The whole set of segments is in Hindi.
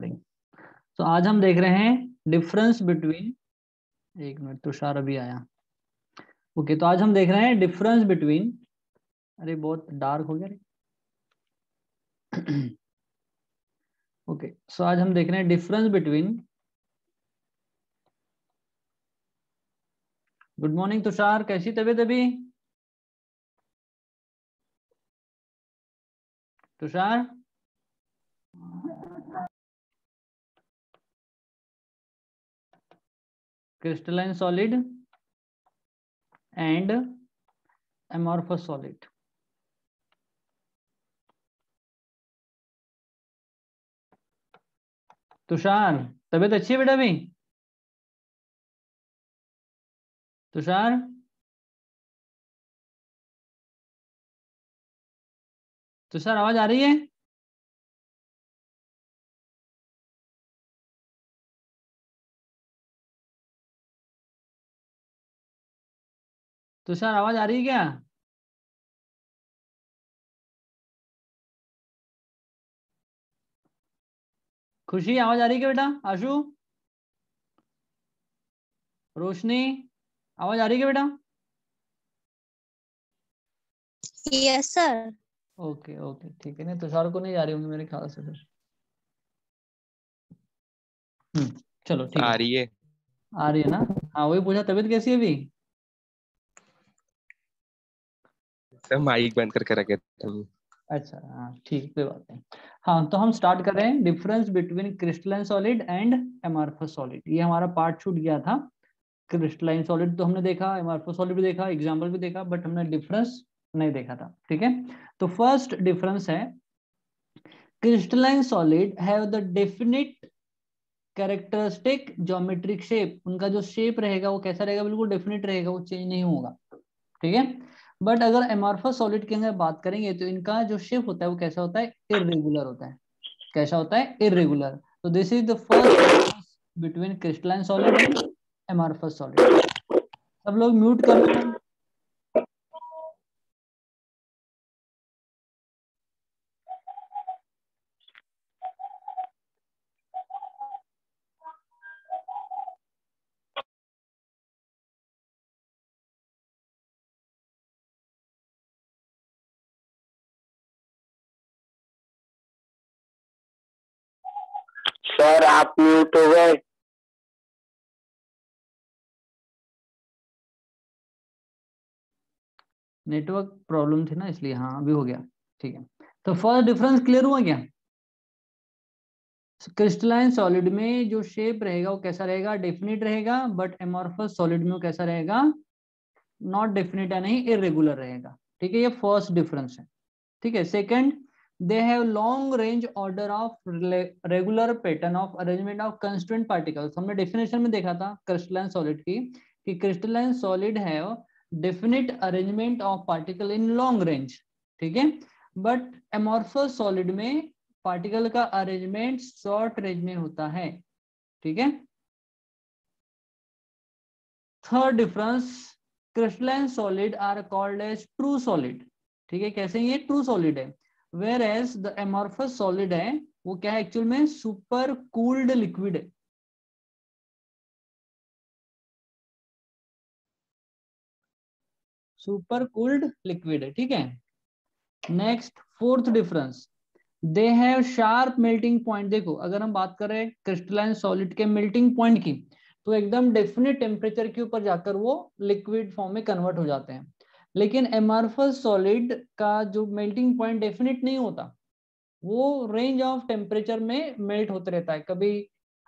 तो आज हम देख रहे हैं डिफरेंस बिटवीन, एक मिनट तुषार अभी आया। ओके, तो आज हम देख रहे हैं डिफरेंस बिटवीन, अरे बहुत डार्क हो गया रे। ओके, सो आज हम देख रहे हैं difference between, good morning Tushar, कैसी तबीयत अभी? Tushar, crystalline solid and amorphous solid. Tushar, तबीयत अच्छी है बेटा अभी? तुषार, तुषार आवाज आ रही है? तुषार आवाज आ रही है क्या? खुशी आवाज आ रही है क्या बेटा? आशु, रोशनी, आवाज आ रही है क्या बेटा? Yes sir. ओके ओके ठीक है, नहीं तुषार को नहीं जा रही होंगी मेरे ख्याल से फिर। चलो ठीक आ है, रही है। आ रही है ना? हाँ वही पूछा, तबीयत कैसी है अभी? सब माइक बंद करके रखे थे। अच्छा हाँ ठीक, कोई बात नहीं। हाँ तो हम स्टार्ट कर रहे हैं difference between crystalline solid and amorphous solid. ये हमारा पार्ट छूट गया था। क्रिस्टलाइन सॉलिड तो हमने देखा, एमॉर्फस सॉलिड भी देखा, एग्जाम्पल भी देखा, बट हमने डिफरेंस नहीं देखा था। ठीक है, तो फर्स्ट डिफरेंस है crystalline solid have the definite characteristic geometric shape. उनका जो शेप रहेगा वो कैसा रहेगा? बिल्कुल डेफिनेट रहेगा, वो चेंज नहीं होगा। ठीक है, बट अगर एमॉर्फस सॉलिड की अगर बात करेंगे तो इनका जो शेप होता है वो कैसा होता है? इरेगुलर होता है। कैसा होता है? इरेगुलर। तो this is the first difference between crystalline solid and amorphous solid. सब लोग म्यूट कर लो। सर आप म्यूट हो गए। नेटवर्क प्रॉब्लम थी ना इसलिए, हाँ अभी हो गया। ठीक है, तो फर्स्ट डिफरेंस क्लियर हुआ क्या? क्रिस्टलाइन सॉलिड में जो शेप रहेगा वो कैसा रहेगा? डेफिनिट रहेगा, बट एमॉर्फस सॉलिड में वो कैसा रहेगा? नॉट डेफिनिट है, नहीं इरेगुलर रहेगा। ठीक है, ये फर्स्ट डिफरेंस है। ठीक है, second, they have long range order of regular pattern of arrangement of constituent particles. हमने डेफिनेशन में देखा था क्रिस्टलाइन सॉलिड की कि crystalline solid have definite arrangement of particle in long range. ठीक है, बट एमॉर्फस सॉलिड में पार्टिकल का अरेंजमेंट शॉर्ट रेंज में होता है। ठीक है, third difference, crystalline solid are called as true solid. ठीक है, कैसे? ये ट्रू सॉलिड है। Where as the amorphous solid है वो क्या है? एक्चुअल में सुपर कूल्ड लिक्विड है। सुपर कूल्ड लिक्विड है। ठीक है, next fourth difference, they have sharp melting point. देखो अगर हम बात करें क्रिस्टलाइन सॉलिड के मेल्टिंग पॉइंट की, तो एकदम डेफिनेट टेम्परेचर के ऊपर जाकर वो लिक्विड फॉर्म में कन्वर्ट हो जाते हैं। लेकिन एमॉर्फस सॉलिड का जो मेल्टिंग पॉइंट डेफिनेट नहीं होता, वो रेंज ऑफ टेम्परेचर में मेल्ट होते रहता है। कभी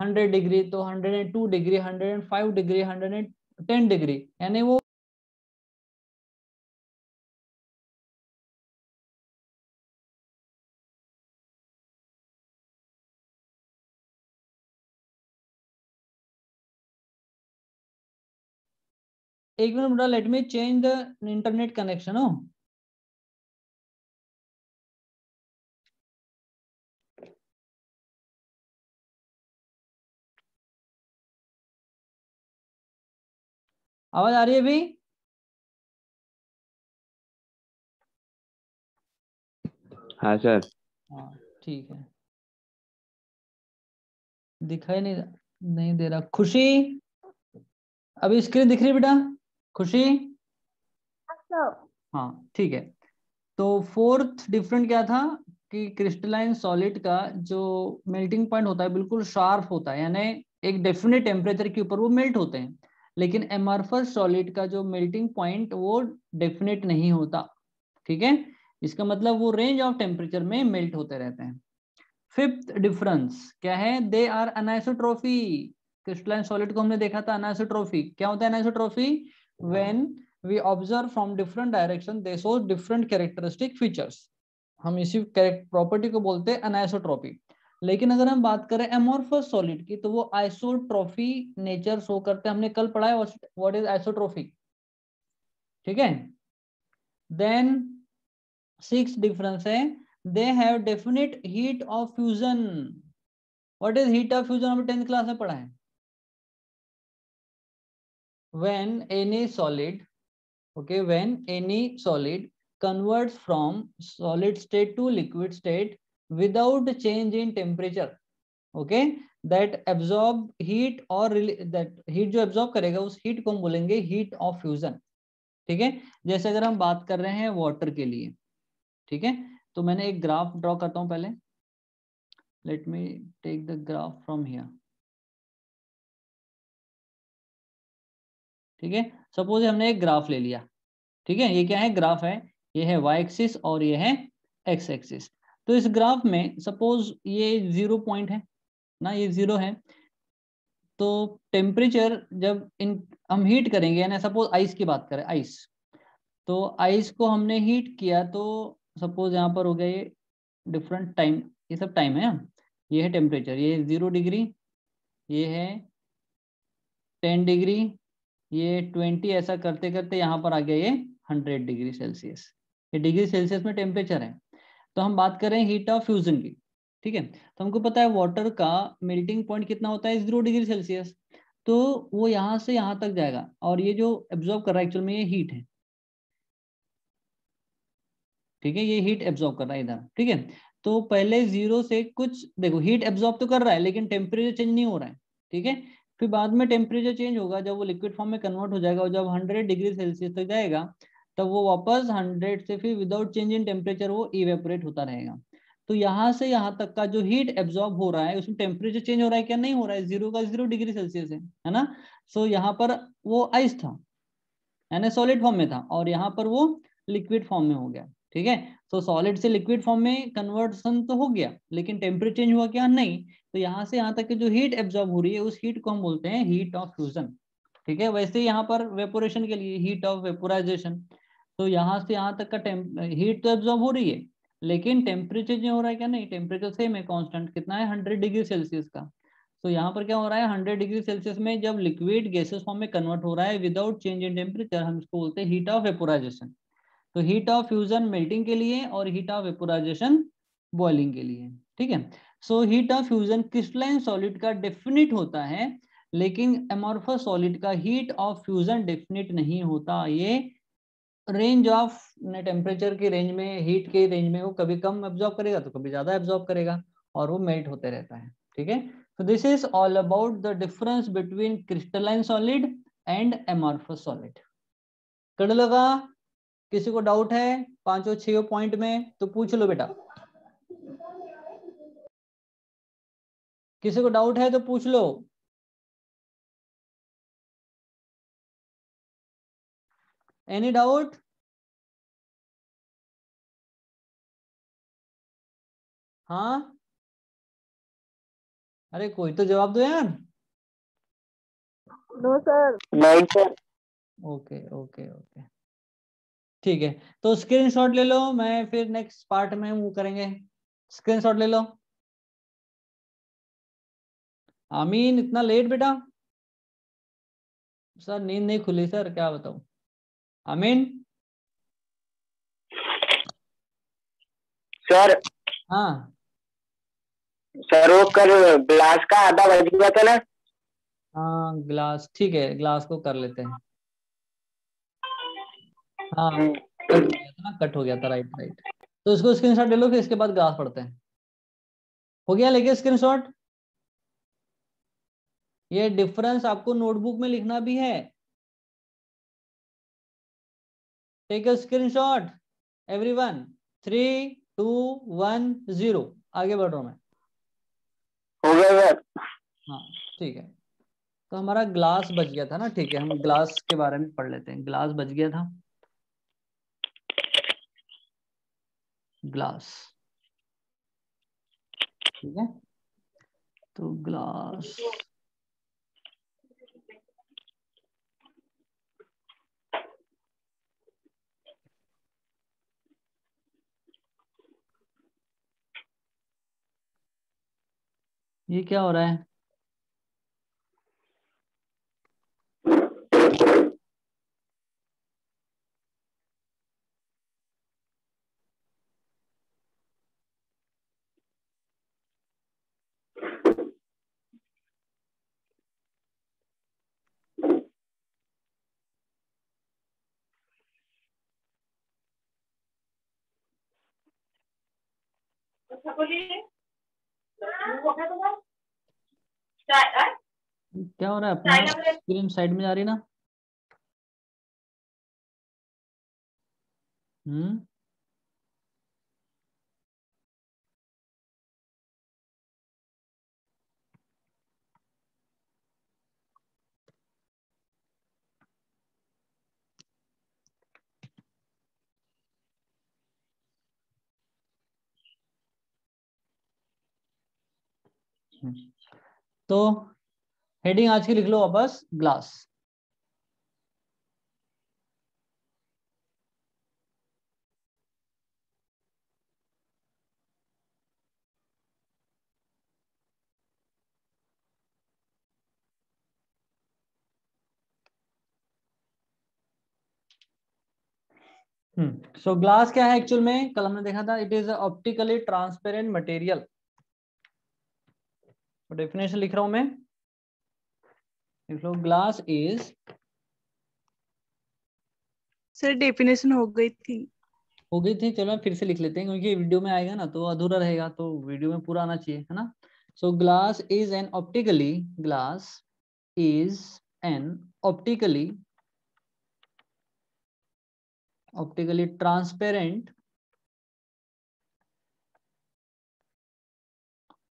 100 डिग्री, तो 102 डिग्री, 105 डिग्री, 110 डिग्री, यानी वो एक मिनट बेटा, let me change the internet connection हो। आवाज आ रही है अभी? हाँ सर। हाँ ठीक है। दिखाई नहीं दे रहा। खुशी, अभी स्क्रीन दिख रही बेटा? खुशी, हाँ ठीक है। तो फोर्थ डिफरेंट क्या था कि क्रिस्टलाइन सॉलिड का जो मेल्टिंग पॉइंट होता है बिल्कुल शार्प होता है, यानी एक डेफिनेट टेम्परेचर के ऊपर वो मेल्ट होते हैं। लेकिन एमॉर्फस सॉलिड का जो मेल्टिंग पॉइंट वो डेफिनेट नहीं होता। ठीक है, इसका मतलब वो रेंज ऑफ टेम्परेचर में मेल्ट होते रहते हैं। फिफ्थ डिफरेंस क्या है? They are anisotropy. Crystalline solid को हमने देखा था अनाइसोट्रॉफी। क्या होता है anisotropy? When we observe from different direction they show different characteristic features. हम इसी प्रॉपर्टी को बोलते हैं अनाइसोट्रॉपी। लेकिन अगर हम बात करें एमॉर्फस सॉलिड की तो वो आइसोट्रॉफी नेचर शो करते हैं। हमने कल पढ़ा है व्हाट इज आइसोट्रॉफी। ठीक है, देन सिक्स डिफरेंस है, they have definite heat of fusion. What is heat of fusion? हमने 10th क्लास में पढ़ा है। when any solid, okay, when any solid converts from solid state to liquid state without change in temperature, okay, that absorb heat or that heat जो absorb करेगा उस heat को हम बोलेंगे heat of fusion। ठीक है, जैसे अगर हम बात कर रहे हैं वाटर के लिए, ठीक है, तो मैंने एक ग्राफ ड्रॉ करता हूं पहले। Let me take the graph from here. ठीक है, सपोज हमने एक ग्राफ ले लिया। ठीक है, ये क्या है? ग्राफ है, ये है वाई एक्सिस और ये है एक्स एक्सिस। तो इस ग्राफ में सपोज ये 0 पॉइंट है ना, ये 0 है। तो टेम्परेचर जब इन हम हीट करेंगे, यानी सपोज आइस की बात करें, आइस, तो आइस को हमने हीट किया तो सपोज यहाँ पर हो गया ये डिफरेंट टाइम, ये सब टाइम है। ये है टेम्परेचर, ये 0 डिग्री, ये है 10 डिग्री, ये 20, ऐसा करते करते यहाँ पर आ गया ये 100 डिग्री सेल्सियस। ये डिग्री सेल्सियस में टेम्परेचर है। तो हम बात करें हीट ऑफ फ्यूजन की। ठीक है, तो हमको पता है वाटर का मेल्टिंग पॉइंट कितना होता है? 0 डिग्री सेल्सियस। तो वो यहाँ से यहाँ तक जाएगा और ये जो एब्जॉर्ब कर रहा है एक्चुअल में ये हीट है। ठीक है, ये हीट एब्जॉर्ब कर रहा है इधर। ठीक है, तो पहले 0 से कुछ देखो हीट एब्जॉर्ब तो कर रहा है लेकिन टेम्परेचर चेंज नहीं हो रहा है। ठीक है, फिर बाद में टेम्परेचर चेंज होगा जब वो लिक्विड फॉर्म में कन्वर्ट हो जाएगा और जब 100 डिग्री सेल्सियस तक जाएगा तब वो वापस 100 से फिर विदाउट चेंज इन टेम्परेचर वो इवेपोरेट होता रहेगा। तो यहाँ से यहाँ तक का जो हीट एब्जॉर्ब हो रहा है उसमें टेम्परेचर चेंज हो रहा है क्या? नहीं हो रहा है। 0 का 0 डिग्री सेल्सियस है ना। सो यहाँ पर वो आइस था यानी सॉलिड फॉर्म में था और यहाँ पर वो लिक्विड फॉर्म में हो गया। ठीक है, तो सॉलिड से लिक्विड फॉर्म में कन्वर्सन तो हो गया लेकिन टेम्परेचर चेंज हुआ क्या? नहीं। तो यहाँ से यहाँ तक की जो हीट एब्जॉर्ब हो रही है उस हीट को हम बोलते हैं हीट ऑफ फ्यूजन। ठीक है, वैसे यहाँ पर वेपोरेशन के लिए हीट ऑफ वेपोराइजेशन। तो यहाँ से यहाँ तक का हीट तो एब्जॉर्ब हो रही है लेकिन टेम्परेचर चेंज हो रहा है क्या? नहीं, टेम्परेचर सेम है, कांस्टेंट कितना है? 100 डिग्री सेल्सियस का। तो यहाँ पर क्या हो रहा है? 100 डिग्री सेल्सियस में जब लिक्विड गैसेस फॉर्म में कन्वर्ट हो रहा है विदाउट चेंज इन टेम्परेचर, हम इसको बोलते हैं हीट ऑफ वेपोराइजेशन। तो हीट ऑफ फ्यूजन मेल्टिंग के लिए और हीट ऑफ वेपोराइजेशन बॉइलिंग के लिए। ठीक है, so heat of fusion crystalline solid का डेफिनिट होता है लेकिन एमॉर्फस सॉलिड का हीट ऑफ फ्यूजन डेफिनिट नहीं होता। ये रेंज ऑफ टेम्परेचर की रेंज में, हीट के रेंज में वो कभी कम एब्जॉर्ब करेगा तो कभी ज्यादा एब्जॉर्ब करेगा और वो मेल्ट होते रहता है। ठीक है, so this is all about the difference between crystalline solid and amorphous solid। कर लगा? किसी को डाउट है 5 और 6 पॉइंट में तो पूछ लो बेटा। किसी को डाउट है तो पूछ लो। Any doubt? हाँ, अरे कोई तो जवाब दो यार। No sir. नहीं सर। ओके ओके ओके, ठीक है, तो स्क्रीनशॉट ले लो, मैं फिर नेक्स्ट पार्ट में मूव करेंगे। स्क्रीनशॉट ले लो। आमीन, इतना लेट बेटा? सर नींद नहीं खुली सर, क्या बताऊं। आमीन। सर हाँ सर वो कल ग्लास का आधा बज गया था ना। हाँ, ग्लास, ठीक है, ग्लास को कर लेते हैं। हाँ, कट हो गया था ना, कट हो गया था, राइट राइट। तो इसको स्क्रीनशॉट ले लो, फिर इसके बाद ग्लास पढ़ते हैं। हो गया लेके स्क्रीनशॉट? ये डिफरेंस आपको नोटबुक में लिखना भी है। Take a screenshot everyone. 3, 2, 1, 0। आगे बढ़ रहा हूं मैं। हो गया सर। हाँ ठीक है। तो हमारा ग्लास बच गया था ना, ठीक है, हम ग्लास के बारे में पढ़ लेते हैं। ग्लास बच गया था, ग्लास, ठीक है। तो ग्लास, ये क्या हो रहा है? क्या हो रहा है? अपना स्क्रीन साइड में जा रही ना। हम्म। तो हेडिंग आज की लिख लो वापस, ग्लास। सो ग्लास क्या है एक्चुअल में? कल हमने देखा था, it is optically transparent material. Definition लिख रहा हूं मैं, लिख लो। ग्लास इज, सर डेफिनेशन हो गई थी। हो गई थी, चलो फिर से लिख लेते हैं क्योंकि वीडियो में आएगा ना तो अधूरा रहेगा, तो वीडियो में पूरा आना चाहिए, है ना। So glass is an optically, glass is an optically, optically transparent,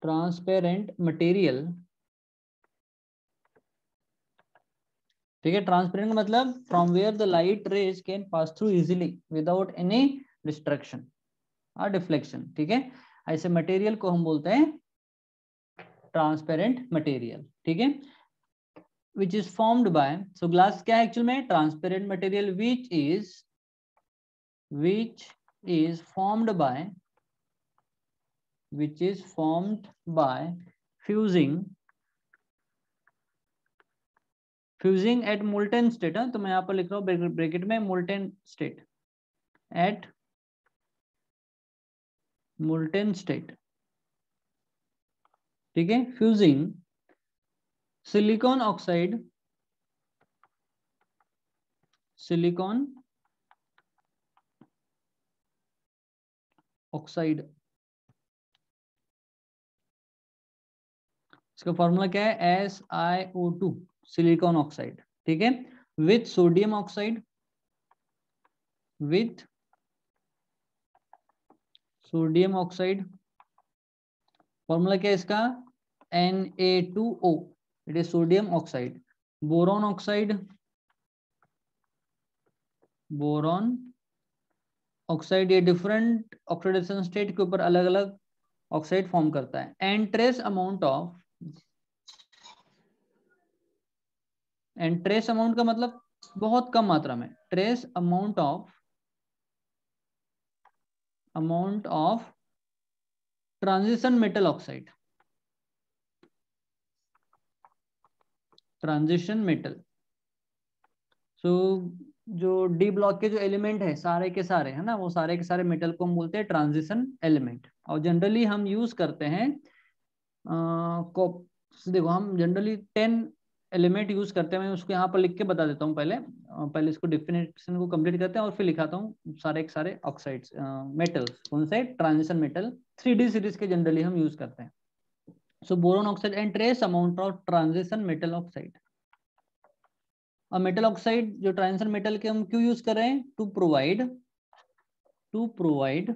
transparent material, ठीक है। ट्रांसपेरेंट मतलब from where the light rays can pass through easily without any destruction और डिफ्लेक्शन, ठीक है। ऐसे मटेरियल को हम बोलते हैं ट्रांसपेरेंट मटेरियल, ठीक है। Which is formed by, so glass क्या है एक्चुअल में? Transparent material which is formed by, which is formed by fusing at molten state। तो मैं यहाँ पर लिख रहा हूँ ब्रैकेट में molten state, at molten state, ठीक है। fusing silicon oxide, silicon oxide, इसका फॉर्मूला क्या है? SiO2, सिलिकॉन ऑक्साइड, ठीक है। With sodium oxide, with sodium oxide, formula क्या है इसका? Na2O, it is sodium oxide. Boron oxide, boron oxide, ये डिफरेंट ऑक्सीडेशन स्टेट के ऊपर अलग अलग ऑक्साइड फॉर्म करता है। एंड ट्रेस अमाउंट का मतलब बहुत कम मात्रा में, trace amount of transition metal oxide, transition metal. So जो डी ब्लॉक के जो एलिमेंट है सारे के सारे, है ना, वो सारे के सारे मेटल को हम बोलते हैं ट्रांजिशन एलिमेंट। और जनरली हम यूज करते हैं देखो हम जनरली 10 एलिमेंट यूज करते हैं। मैं उसको यहाँ पर लिख के बता देता हूँ पहले इसको डिफिनेशन को कंप्लीट करते हैं और फिर लिखाता हूँ सारे के सारे ऑक्साइड्स मेटल्स कौन से ट्रांजिशन मेटल 3D सीरीज के जनरली हम यूज करते हैं। So boron oxide and trace amount of transition metal oxide. और मेटल ऑक्साइड जो ट्रांजिशन मेटल के हम क्यों यूज कर रहे हैं? To provide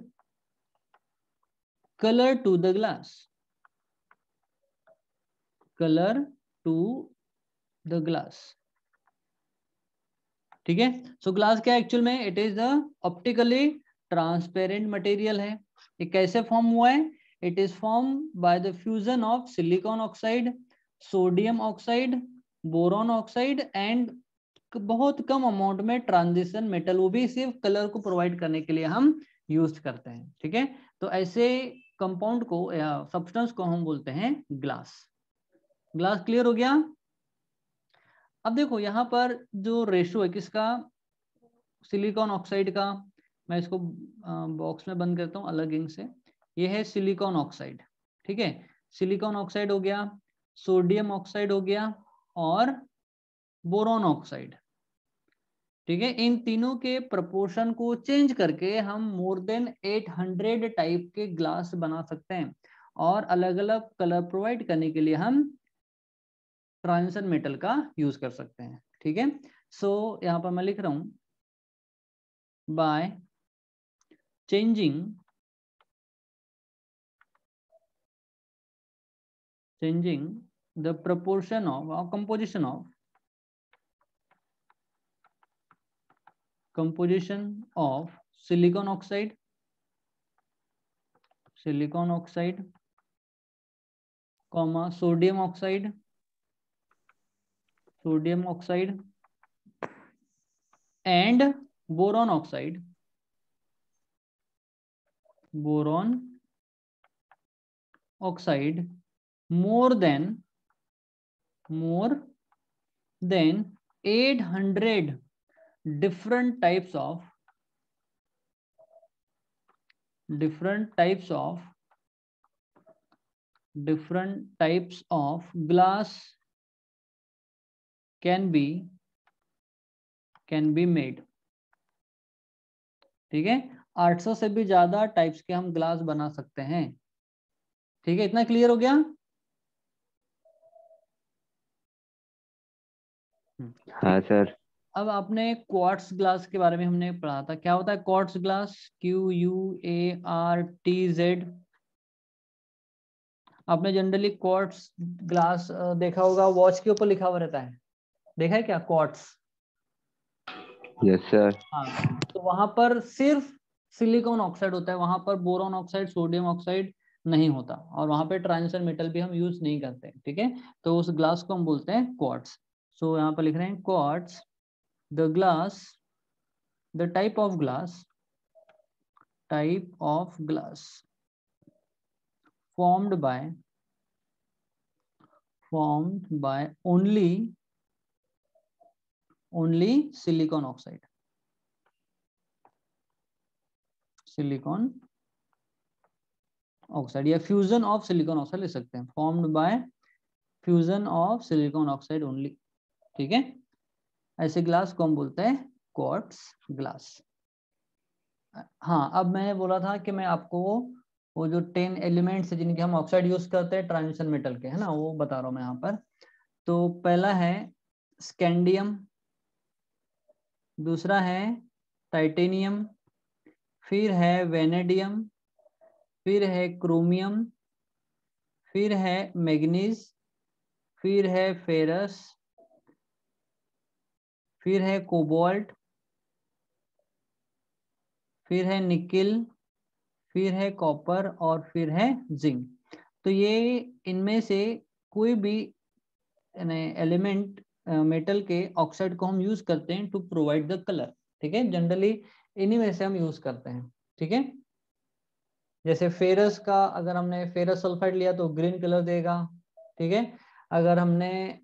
colour to the glass, colour to the glass. ठीक है। सो ग्लास क्या एक्चुअल में? It is the optically transparent material है। ये कैसे फॉर्म हुआ है? It is form by the fusion of silicon oxide, sodium oxide, boron oxide and बहुत कम अमाउंट में ट्रांजिशन मेटल, वो भी सिर्फ कलर को प्रोवाइड करने के लिए हम यूज करते हैं। ठीक है। तो ऐसे कंपाउंड को या सब्सटेंस को हम बोलते हैं ग्लास। ग्लास क्लियर हो गया? अब देखो यहाँ पर जो रेशो है किसका? सिलिकॉन ऑक्साइड का। मैं इसको बॉक्स में बंद करता हूँ अलग इंक से। ये है सिलिकॉन ऑक्साइड। ठीक है। सिलिकॉन ऑक्साइड हो गया, सोडियम ऑक्साइड हो गया और बोरॉन ऑक्साइड। ठीक है। इन तीनों के प्रपोर्शन को चेंज करके हम मोर देन 800 टाइप के ग्लास बना सकते हैं और अलग अलग कलर प्रोवाइड करने के लिए हम ट्रांजिशन मेटल का यूज कर सकते हैं। ठीक है। सो यहाँ पर मैं लिख रहा हूं by changing the proportion of or composition of silicon oxide, comma sodium oxide and boron oxide more than 800 different types of glass can be made। ठीक है। 800 से भी ज्यादा टाइप्स के हम ग्लास बना सकते हैं। ठीक है। इतना क्लियर हो गया? हाँ सर। अब आपने क्वार्ट्स ग्लास के बारे में हमने पढ़ा था। क्या होता है क्वार्ट्स ग्लास? QUARTZ। आपने जनरली क्वार्ट्स ग्लास देखा होगा, वॉच के ऊपर लिखा हुआ रहता है। देखा है क्या क्वार्ट्स? Yes sir. हाँ। तो वहां पर सिर्फ सिलिकॉन ऑक्साइड होता है, वहां पर बोरॉन ऑक्साइड, सोडियम ऑक्साइड नहीं होता और वहां पे ट्रांजिशन मेटल भी हम यूज नहीं करते। ठीक है। तो उस ग्लास को हम बोलते हैं क्वार्ट्स। सो यहाँ पर लिख रहे हैं quartz the type of glass formed by only silicon oxide या फ्यूजन ऑफ सिलिकॉन ऑक्साइड ले सकते हैं। Formed by fusion of silicon oxide only. ठीक है। ऐसे ग्लास को हम बोलते हैं क्वार्ट्स ग्लास। हाँ, अब मैंने बोला था कि मैं आपको वो जो 10 एलिमेंट्स है जिनके हम ऑक्साइड यूज करते हैं ट्रांजिशन मेटल के, है ना, वो बता रहा हूँ मैं यहाँ पर। तो पहला है स्कैंडियम, दूसरा है टाइटेनियम, फिर है वेनेडियम, फिर है क्रोमियम, फिर है मैग्नीज, फिर है फेरस, फिर है कोबाल्ट, फिर है निकिल, फिर है कॉपर और फिर है जिंक। तो ये इनमें से कोई भी एलिमेंट मेटल के ऑक्साइड को हम यूज करते हैं टू प्रोवाइड द कलर। ठीक है। जनरली इन्हीं में से हम यूज करते हैं। ठीक है। जैसे फेरस का, अगर हमने फेरस सल्फाइड लिया तो ग्रीन कलर देगा। ठीक है। अगर हमने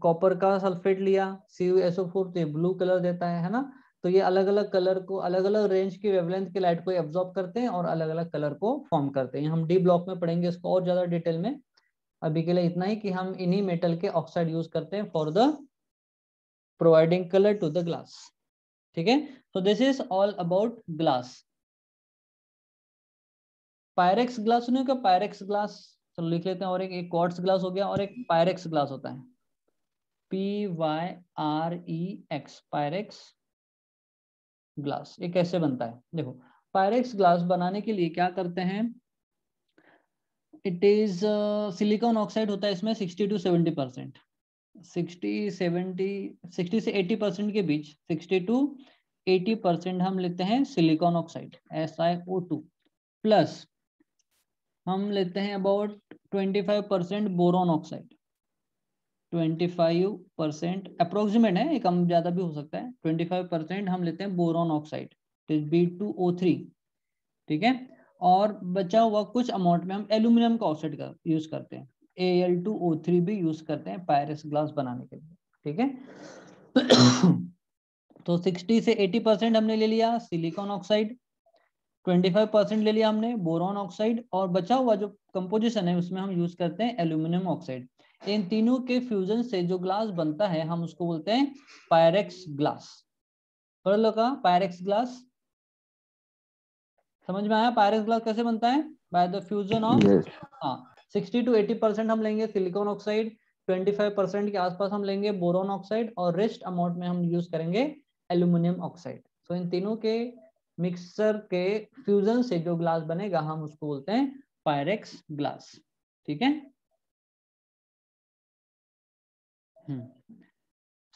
कॉपर का सल्फेट लिया CuSO4 तो ये ब्लू कलर देता है ना। तो ये अलग अलग कलर को, अलग अलग रेंज की वेवलेंथ की लाइट को एब्जॉर्ब करते हैं और अलग अलग कलर को फॉर्म करते हैं। हम डी ब्लॉक में पढ़ेंगे इसको और ज्यादा डिटेल में। अभी के लिए इतना ही कि हम इन्हीं मेटल के ऑक्साइड यूज करते हैं for the providing colour to the glass. ठीक है। So this is all about glass. Pyrex glass सुनिए क्या? पायरेक्स ग्लास चलो लिख लेते हैं। और एक क्वार्ट्ज ग्लास हो गया, और एक पायरेक्स ग्लास होता है, PYREX, पायरेक्स ग्लास। ये कैसे बनता है? देखो, पायरेक्स ग्लास बनाने के लिए क्या करते हैं, इट इज सिलिकॉन ऑक्साइड होता है इसमें 60 to 70%, 60 से 80% के बीच, 60 to 80% हम लेते हैं सिलिकॉन ऑक्साइड SiO2, प्लस हम लेते हैं अबाउट 25% बोरॉन ऑक्साइड, 25% अप्रोक्सीमेट है, ये कम ज़्यादा भी हो सकता है। 25% हम लेते हैं बोरॉन ऑक्साइड, B2O3, ठीक है। और बचा हुआ कुछ अमाउंट में हम एल्यूमिनियम का ऑक्साइड का यूज करते हैं, Al2O3 भी यूज करते हैं पायरेक्स ग्लास बनाने के लिए, ठीक है। तो 60 से 80% हमने ले लिया सिलिकॉन ऑक्साइड, 25% ले लिया हमने बोरॉन ऑक्साइड, और बचा हुआ जो कंपोजिशन है उसमें हम यूज करते हैं एल्यूमिनियम ऑक्साइड। इन तीनों के फ्यूजन से जो ग्लास बनता है हम उसको बोलते हैं पायरेक्स ग्लास। पढ़ लो का पायरेक्स ग्लास, समझ में आया? पायरेक्स ग्लास कैसे बनता है? बाय द फ्यूजन ऑफ, हाँ, 60 to 80% हम लेंगे सिलिकॉन ऑक्साइड, 25% के आसपास हम लेंगे बोरॉन ऑक्साइड, और रेस्ट अमाउंट में हम यूज करेंगे एल्यूमिनियम ऑक्साइड। तो इन तीनों के मिक्सचर के फ्यूजन से जो ग्लास बनेगा हम उसको बोलते हैं पायरेक्स ग्लास, ठीक है।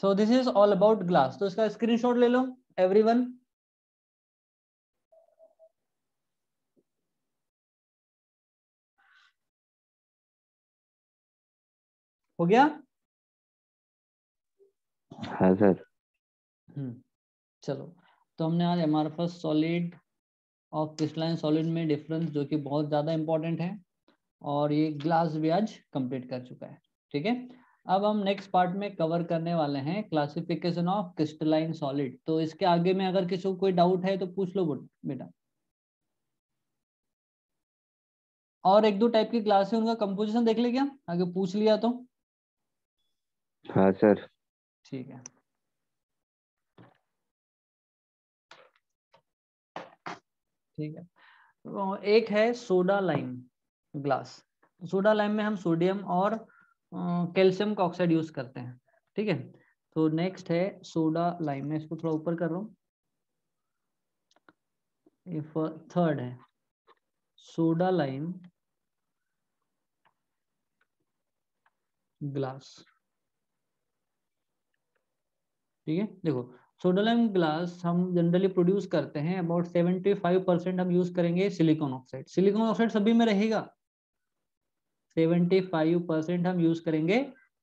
So this is all about glass. तो इसका स्क्रीनशॉट ले लो एवरीवन। हो गया? हाँ सर। चलो, तो हमने आज एमॉर्फस सॉलिड और क्रिस्टलाइन सॉलिड में डिफरेंस, जो कि बहुत ज़्यादा इंपॉर्टेंट है, और ये ग्लास भी आज कंप्लीट कर चुका है, ठीक है। अब हम नेक्स्ट पार्ट में कवर करने वाले हैं क्लासिफिकेशन ऑफ क्रिस्टलाइन सॉलिड। तो इसके आगे में अगर किसी को कोई डाउट है तो पूछ लो बेटा। और एक दो टाइप की ग्लास है, उनका कंपोजिशन देख ले क्या, आगे पूछ लिया तो? हाँ सर। ठीक है, ठीक है। तो एक है soda lime glass. Soda lime में हम सोडियम और कैल्शियम का ऑक्साइड यूज करते हैं, ठीक है। तो नेक्स्ट है सोडा लाइम, मैं इसको थोड़ा ऊपर कर रहा हूँ। थर्ड है सोडा लाइम ग्लास, ठीक है। देखो, सोडा लाइम ग्लास हम जनरली प्रोड्यूस करते हैं अबाउट 75% हम यूज करेंगे सिलिकॉन ऑक्साइड। सिलिकॉन ऑक्साइड सभी में रहेगा, 75% हम यूज करेंगे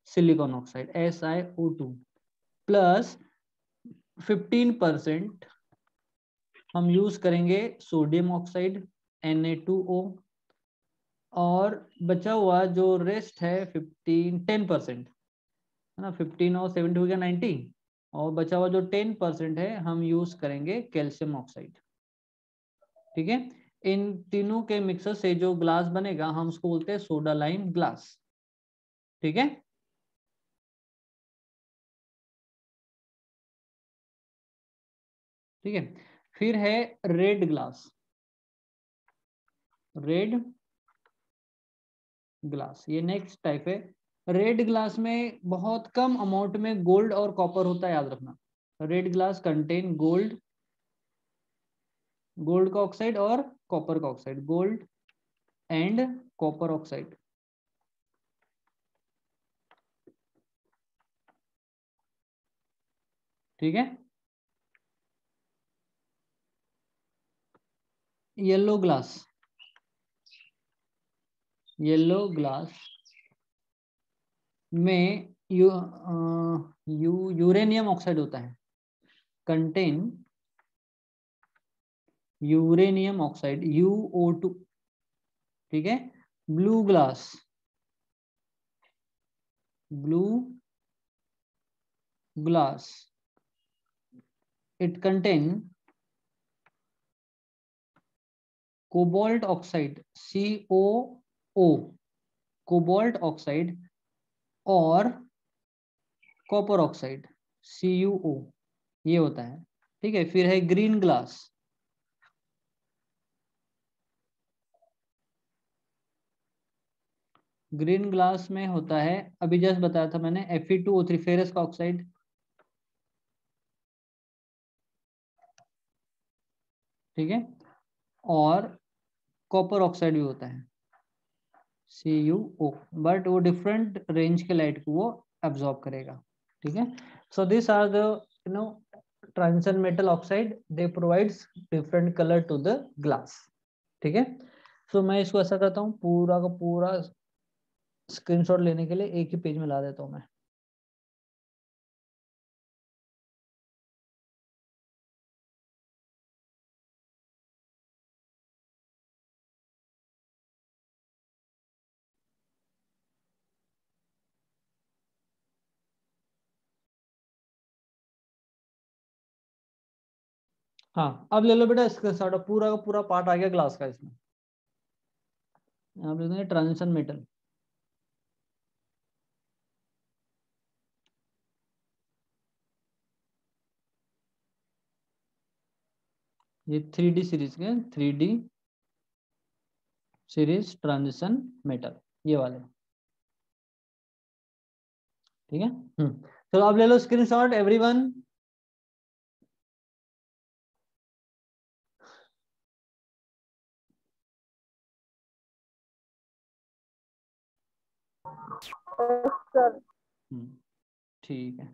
सिलिकॉन ऑक्साइड SiO2, प्लस 15% हम यूज करेंगे सोडियम ऑक्साइड Na2O, और बचा हुआ जो रेस्ट है 10% है ना, 15 और 70 हो गया 90, और बचा हुआ जो 10% है हम यूज करेंगे कैल्शियम ऑक्साइड, ठीक है। इन तीनों के मिक्सर से जो ग्लास बनेगा हम उसको बोलते हैं सोडा लाइम ग्लास, ठीक है। ठीक है, फिर है रेड ग्लास। रेड ग्लास ये नेक्स्ट टाइप है। रेड ग्लास में बहुत कम अमाउंट में गोल्ड और कॉपर होता है, याद रखना। Red glass contain gold, gold का ऑक्साइड और कॉपर का oxide, gold and copper oxide, ठीक है। येलो ग्लास, येलो ग्लास में यूरेनियम ऑक्साइड होता है, कंटेन यूरेनियम ऑक्साइड UO2, ठीक है। Blue glass, blue glass it contain cobalt oxide COO, cobalt oxide और कॉपर ऑक्साइड CuO, ये होता है, ठीक है। फिर है ग्रीन ग्लास, ग्रीन ग्लास में होता है, अभी जस्ट बताया था मैंने, Fe2O3 फेरस का ऑक्साइड, ठीक है, और कॉपर ऑक्साइड भी होता है CuO, बट वो डिफरेंट रेंज के लाइट को वो एब्जॉर्ब करेगा, ठीक है। So this are the transition metal oxide, they provides different colour to the glass, ठीक है। सो मैं इसको ऐसा करता हूँ, पूरा का पूरा स्क्रीनशॉट लेने के लिए एक ही पेज में ला देता हूँ मैं। हाँ, अब ले लो बेटा स्क्रीनशॉट, पूरा का पूरा पार्ट आ गया ग्लास का इसमें। आप लिख देंगे ट्रांजिशन मेटल, ये 3D सीरीज के 3D सीरीज ट्रांजिशन मेटल, ये वाले, ठीक है। चलो अब ले लो स्क्रीनशॉट एवरीवन। ठीक है।